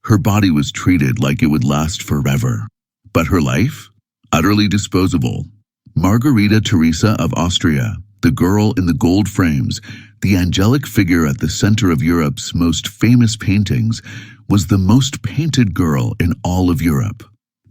Her body was treated like it would last forever. But her life? Utterly disposable. Margarita Teresa of Austria, the girl in the gold frames, the angelic figure at the center of Europe's most famous paintings, was the most painted girl in all of Europe.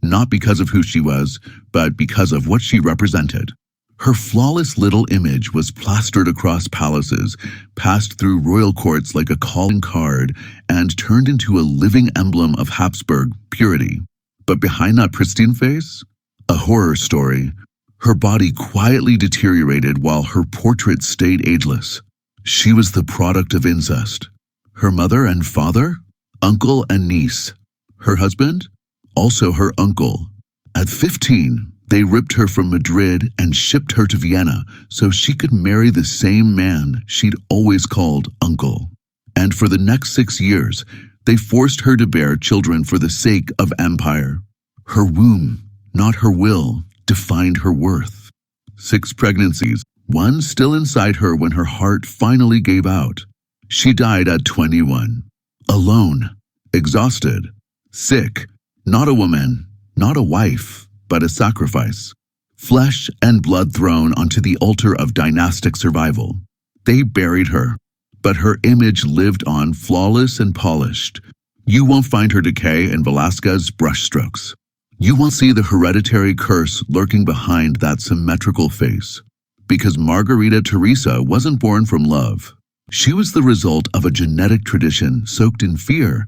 Not because of who she was, but because of what she represented. Her flawless little image was plastered across palaces, passed through royal courts like a calling card, and turned into a living emblem of Habsburg purity. But behind that pristine face, a horror story. Her body quietly deteriorated while her portrait stayed ageless. She was the product of incest. Her mother and father? Uncle and niece. Her husband? Also her uncle. At 15, they ripped her from Madrid and shipped her to Vienna so she could marry the same man she'd always called uncle. And for the next 6 years, they forced her to bear children for the sake of empire. Her womb, not her will, defined her worth. 6 pregnancies, one still inside her when her heart finally gave out. She died at 21. Alone, exhausted, sick, not a woman, not a wife, but a sacrifice. Flesh and blood thrown onto the altar of dynastic survival. They buried her, but her image lived on flawless and polished. You won't find her decay in Velasquez's brushstrokes. You won't see the hereditary curse lurking behind that symmetrical face. Because Margarita Teresa wasn't born from love. She was the result of a genetic tradition soaked in fear,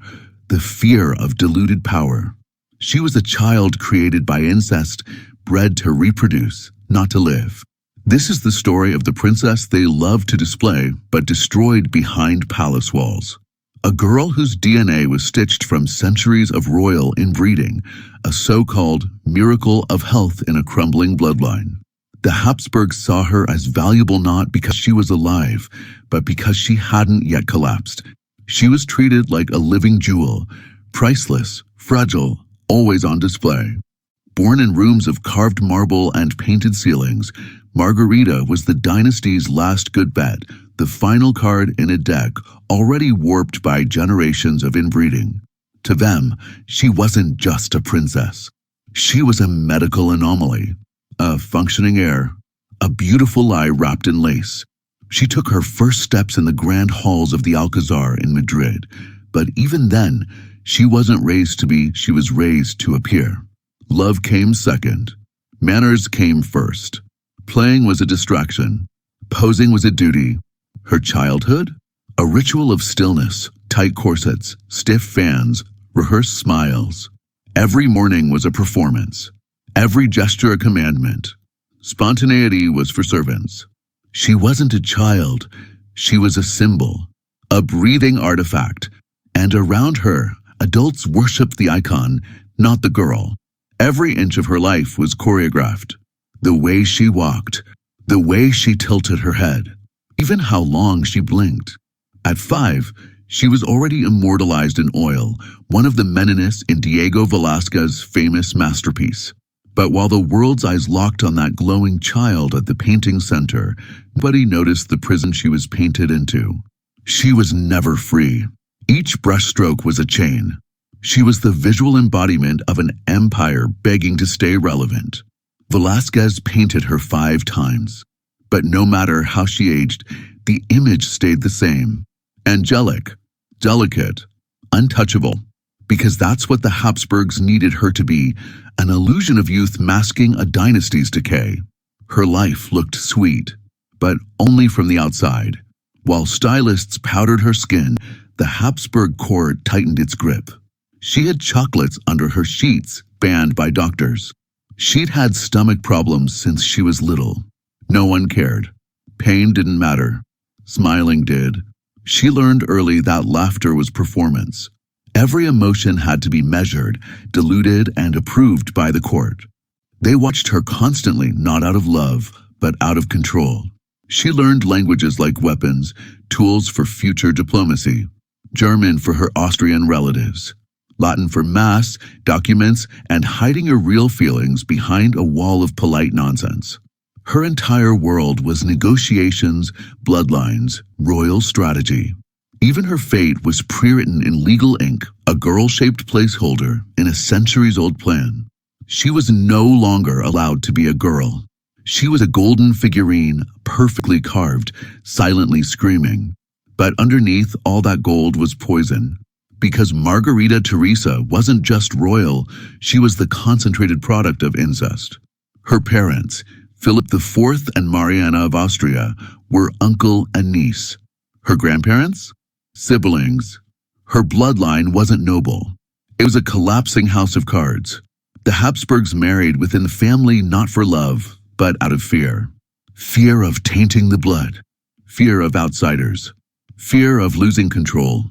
the fear of diluted power. She was a child created by incest, bred to reproduce, not to live. This is the story of the princess they loved to display, but destroyed behind palace walls. A girl whose DNA was stitched from centuries of royal inbreeding, a so-called miracle of health in a crumbling bloodline. The Habsburgs saw her as valuable not because she was alive, but because she hadn't yet collapsed. She was treated like a living jewel, priceless, fragile, always on display. Born in rooms of carved marble and painted ceilings, Margarita was the dynasty's last good bet, the final card in a deck already warped by generations of inbreeding. To them, she wasn't just a princess. She was a medical anomaly, a functioning heir, a beautiful lie wrapped in lace. She took her first steps in the grand halls of the Alcazar in Madrid, but even then, she wasn't raised to be, she was raised to appear. Love came second. Manners came first. Playing was a distraction. Posing was a duty. Her childhood? A ritual of stillness, tight corsets, stiff fans, rehearsed smiles. Every morning was a performance. Every gesture a commandment. Spontaneity was for servants. She wasn't a child. She was a symbol, a breathing artifact. And around her, adults worshipped the icon, not the girl. Every inch of her life was choreographed. The way she walked, the way she tilted her head, even how long she blinked. At 5, she was already immortalized in oil, one of the Menenists in Diego Velázquez's famous masterpiece. But while the world's eyes locked on that glowing child at the painting center, nobody noticed the prison she was painted into. She was never free. Each brushstroke was a chain. She was the visual embodiment of an empire begging to stay relevant. Velázquez painted her 5 times. But no matter how she aged, the image stayed the same. Angelic, delicate, untouchable. Because that's what the Habsburgs needed her to be, an illusion of youth masking a dynasty's decay. Her life looked sweet, but only from the outside. While stylists powdered her skin, the Habsburg court tightened its grip. She had chocolates under her sheets, banned by doctors. She'd had stomach problems since she was little. No one cared. Pain didn't matter. Smiling did. She learned early that laughter was performance. Every emotion had to be measured, diluted, and approved by the court. They watched her constantly, not out of love, but out of control. She learned languages like weapons, tools for future diplomacy. German for her Austrian relatives. Latin for mass, documents, and hiding her real feelings behind a wall of polite nonsense. Her entire world was negotiations, bloodlines, royal strategy. Even her fate was pre-written in legal ink, a girl-shaped placeholder in a centuries-old plan. She was no longer allowed to be a girl. She was a golden figurine, perfectly carved, silently screaming. But underneath all that gold was poison. Because Margarita Teresa wasn't just royal, she was the concentrated product of incest. Her parents, Philip IV and Mariana of Austria, were uncle and niece. Her grandparents? Siblings. Her bloodline wasn't noble. It was a collapsing house of cards. The Habsburgs married within the family not for love, but out of fear. Fear of tainting the blood. Fear of outsiders. Fear of losing control.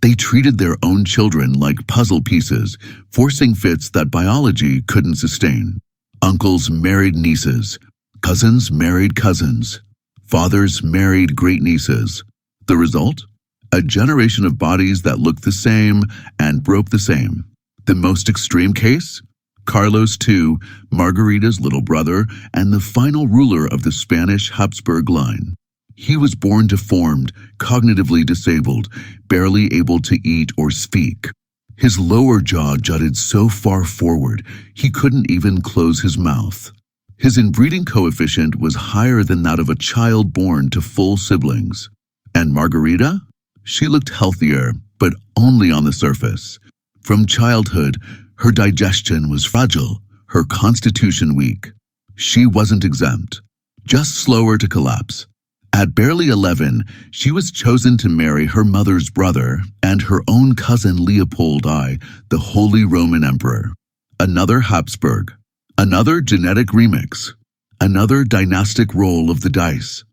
They treated their own children like puzzle pieces, forcing fits that biology couldn't sustain. Uncles married nieces. Cousins married cousins. Fathers married great-nieces. The result? A generation of bodies that looked the same and broke the same. The most extreme case? Carlos II, Margarita's little brother, and the final ruler of the Spanish Habsburg line. He was born deformed, cognitively disabled, barely able to eat or speak. His lower jaw jutted so far forward, he couldn't even close his mouth. His inbreeding coefficient was higher than that of a child born to full siblings. And Margarita? She looked healthier, but only on the surface. From childhood, her digestion was fragile, her constitution weak. She wasn't exempt, just slower to collapse. At barely 11, she was chosen to marry her mother's brother and her own cousin Leopold I, the Holy Roman Emperor. Another Habsburg, another genetic remix, another dynastic roll of the dice.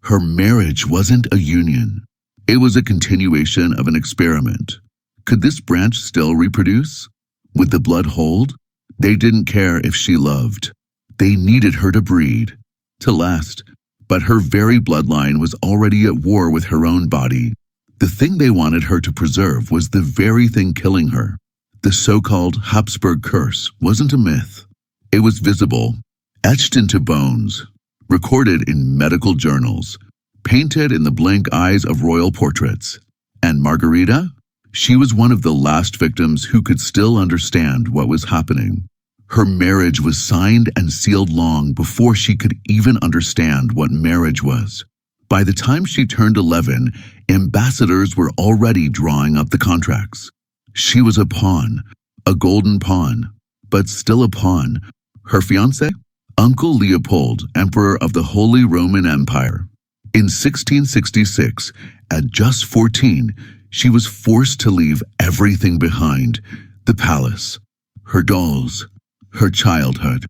Her marriage wasn't a union. It was a continuation of an experiment. Could this branch still reproduce? Would the blood hold? They didn't care if she loved. They needed her to breed, to last. But her very bloodline was already at war with her own body. The thing they wanted her to preserve was the very thing killing her. The so-called Habsburg curse wasn't a myth. It was visible, etched into bones, recorded in medical journals, painted in the blank eyes of royal portraits. And Margarita? She was one of the last victims who could still understand what was happening. Her marriage was signed and sealed long before she could even understand what marriage was. By the time she turned 11, ambassadors were already drawing up the contracts. She was a pawn, a golden pawn, but still a pawn. Her fiancé? Uncle Leopold, Emperor of the Holy Roman Empire. In 1666, at just 14, she was forced to leave everything behind: the palace, her dolls, her childhood.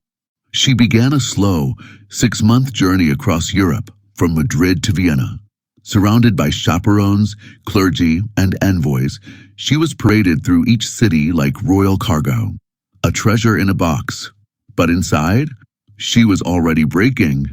She began a slow, 6-month journey across Europe, from Madrid to Vienna. Surrounded by chaperones, clergy, and envoys, she was paraded through each city like royal cargo, a treasure in a box. But inside, she was already breaking.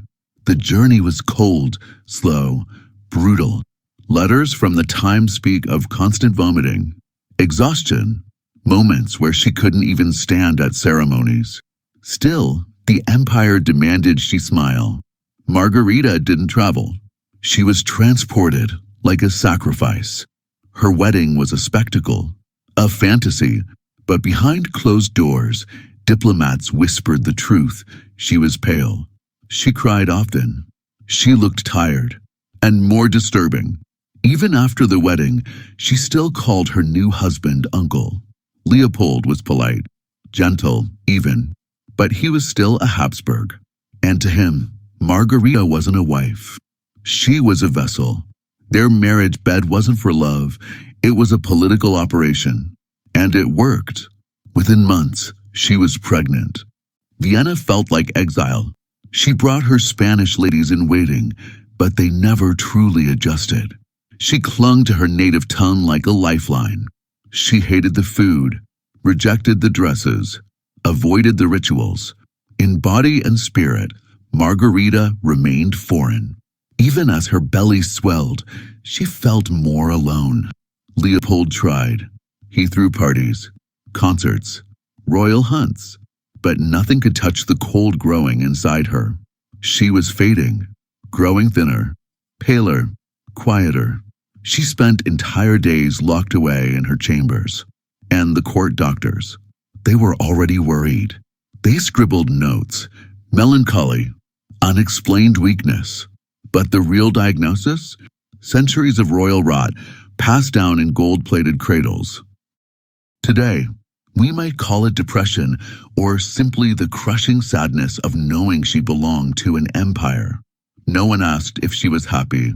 The journey was cold, slow, brutal. Letters from the time speak of constant vomiting, exhaustion, moments where she couldn't even stand at ceremonies. Still, the empire demanded she smile. Margarita didn't travel. She was transported like a sacrifice. Her wedding was a spectacle, a fantasy, but behind closed doors, diplomats whispered the truth. She was pale. She cried often. She looked tired. And more disturbing, even after the wedding, she still called her new husband uncle. Leopold was polite, gentle, even, but he was still a Habsburg. And to him, Margarita wasn't a wife. She was a vessel. Their marriage bed wasn't for love, it was a political operation. And it worked. Within months, she was pregnant. Vienna felt like exile. She brought her Spanish ladies in waiting, but they never truly adjusted. She clung to her native tongue like a lifeline. She hated the food, rejected the dresses, avoided the rituals. In body and spirit, Margarita remained foreign. Even as her belly swelled, she felt more alone. Leopold tried. He threw parties, concerts, royal hunts, but nothing could touch the cold growing inside her. She was fading, growing thinner, paler, quieter. She spent entire days locked away in her chambers. And the court doctors, they were already worried. They scribbled notes, melancholy, unexplained weakness. But the real diagnosis? Centuries of royal rot passed down in gold-plated cradles. Today, we might call it depression or simply the crushing sadness of knowing she belonged to an empire. No one asked if she was happy.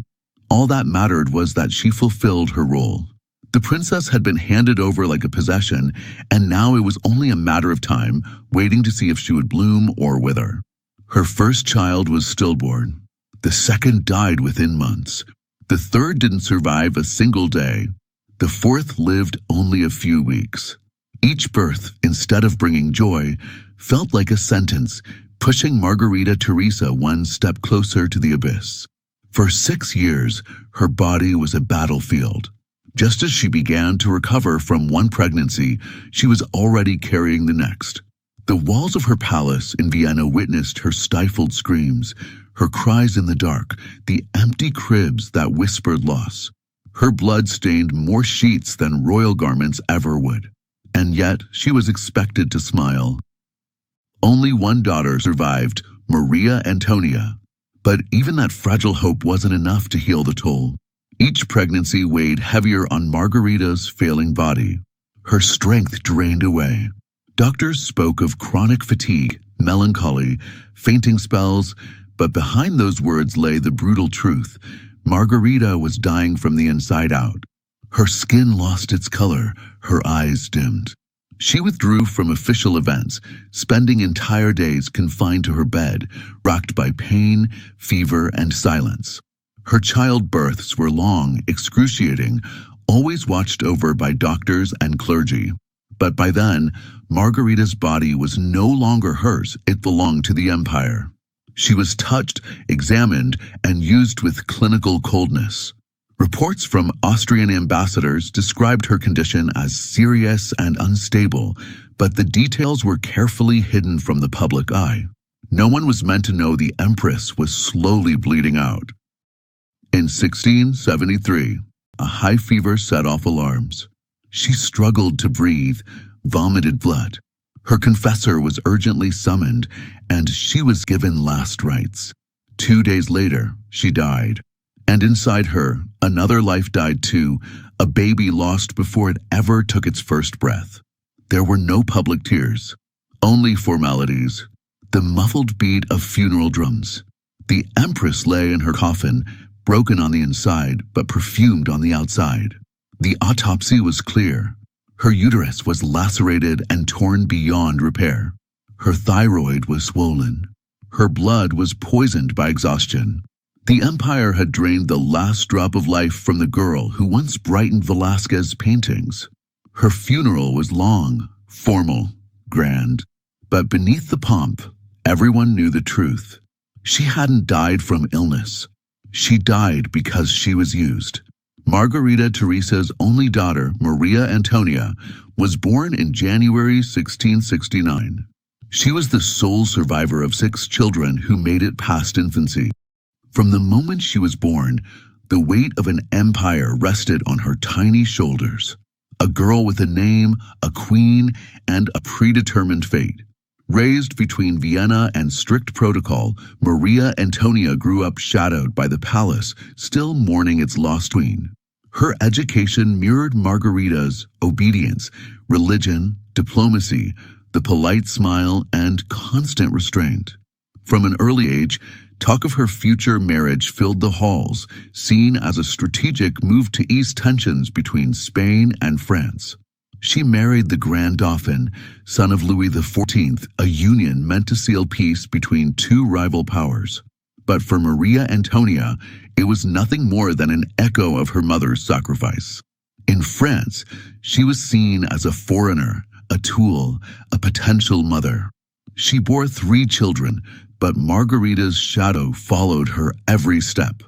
All that mattered was that she fulfilled her role. The princess had been handed over like a possession, and now it was only a matter of time, waiting to see if she would bloom or wither. Her first child was stillborn. The second died within months. The third didn't survive a single day. The fourth lived only a few weeks. Each birth, instead of bringing joy, felt like a sentence, pushing Margarita Teresa one step closer to the abyss. For 6 years, her body was a battlefield. Just as she began to recover from one pregnancy, she was already carrying the next. The walls of her palace in Vienna witnessed her stifled screams, her cries in the dark, the empty cribs that whispered loss. Her blood stained more sheets than royal garments ever would. And yet, she was expected to smile. Only one daughter survived, Maria Antonia. But even that fragile hope wasn't enough to heal the toll. Each pregnancy weighed heavier on Margarita's failing body. Her strength drained away. Doctors spoke of chronic fatigue, melancholy, fainting spells, but behind those words lay the brutal truth. Margarita was dying from the inside out. Her skin lost its color, her eyes dimmed. She withdrew from official events, spending entire days confined to her bed, racked by pain, fever, and silence. Her childbirths were long, excruciating, always watched over by doctors and clergy. But by then, Margarita's body was no longer hers, it belonged to the empire. She was touched, examined, and used with clinical coldness. Reports from Austrian ambassadors described her condition as serious and unstable, but the details were carefully hidden from the public eye. No one was meant to know the empress was slowly bleeding out. In 1673, a high fever set off alarms. She struggled to breathe, vomited blood. Her confessor was urgently summoned, and she was given last rites. 2 days later, she died. And inside her, another life died too, a baby lost before it ever took its first breath. There were no public tears, only formalities, the muffled beat of funeral drums. The empress lay in her coffin, broken on the inside but perfumed on the outside. The autopsy was clear. Her uterus was lacerated and torn beyond repair. Her thyroid was swollen. Her blood was poisoned by exhaustion. The empire had drained the last drop of life from the girl who once brightened Velázquez's paintings. Her funeral was long, formal, grand. But beneath the pomp, everyone knew the truth. She hadn't died from illness. She died because she was used. Margarita Teresa's only daughter, Maria Antonia, was born in January 1669. She was the sole survivor of 6 children who made it past infancy. From the moment she was born, the weight of an empire rested on her tiny shoulders. A girl with a name, a queen, and a predetermined fate. Raised between Vienna and strict protocol, Maria Antonia grew up shadowed by the palace, still mourning its lost queen. Her education mirrored Margarita's: obedience, religion, diplomacy, the polite smile, and constant restraint. From an early age, talk of her future marriage filled the halls, seen as a strategic move to ease tensions between Spain and France. She married the Grand Dauphin, son of Louis XIV, a union meant to seal peace between 2 rival powers. But for Maria Antonia, it was nothing more than an echo of her mother's sacrifice. In France, she was seen as a foreigner, a tool, a potential mother. She bore 3 children, but Margarita's shadow followed her every step.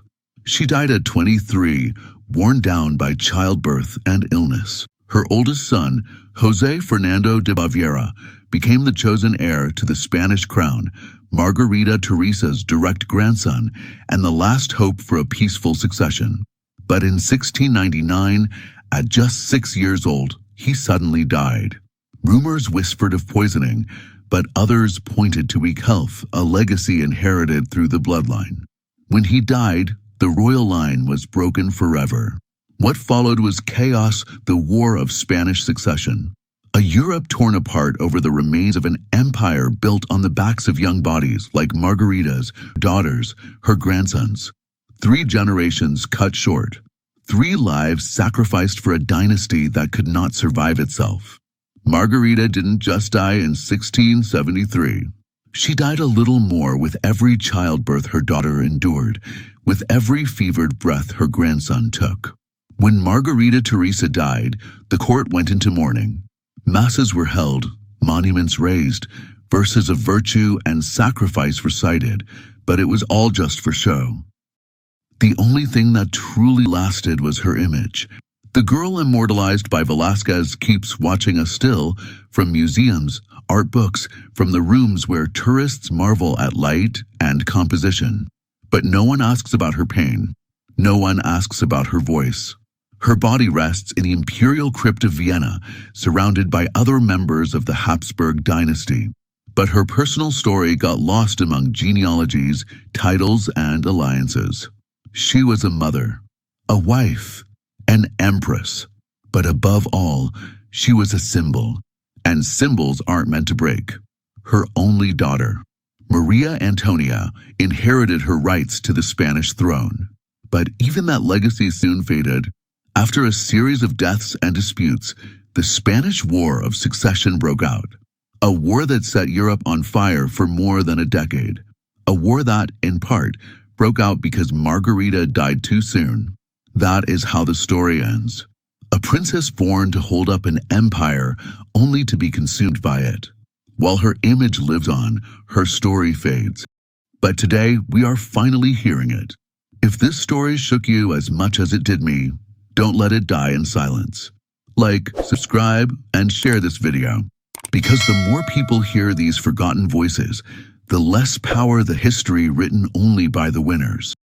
She died at 23, worn down by childbirth and illness. Her oldest son, José Fernando de Baviera, became the chosen heir to the Spanish crown, Margarita Teresa's direct grandson, and the last hope for a peaceful succession. But in 1699, at just 6 years old, he suddenly died. Rumors whispered of poisoning, but others pointed to weak health, a legacy inherited through the bloodline. When he died, the royal line was broken forever. What followed was chaos, the War of Spanish Succession. A Europe torn apart over the remains of an empire built on the backs of young bodies like Margarita's daughters, her grandsons. 3 generations cut short. 3 lives sacrificed for a dynasty that could not survive itself. Margarita didn't just die in 1673. She died a little more with every childbirth her daughter endured, with every fevered breath her grandson took. When Margarita Teresa died, the court went into mourning. Masses were held, monuments raised, verses of virtue and sacrifice recited, but it was all just for show. The only thing that truly lasted was her image. The girl immortalized by Velázquez keeps watching us still, from museums, art books, from the rooms where tourists marvel at light and composition. But no one asks about her pain. No one asks about her voice. Her body rests in the imperial crypt of Vienna, surrounded by other members of the Habsburg Dynasty. But her personal story got lost among genealogies, titles, and alliances. She was a mother, a wife, an empress. But above all, she was a symbol. And symbols aren't meant to break. Her only daughter, Maria Antonia, inherited her rights to the Spanish throne. But even that legacy soon faded. After a series of deaths and disputes, the Spanish War of Succession broke out. A war that set Europe on fire for more than a decade. A war that, in part, broke out because Margarita died too soon. That is how the story ends. A princess born to hold up an empire only to be consumed by it. While her image lives on, her story fades. But today, we are finally hearing it. If this story shook you as much as it did me, don't let it die in silence. Like, subscribe, and share this video. Because the more people hear these forgotten voices, the less power the history written only by the winners.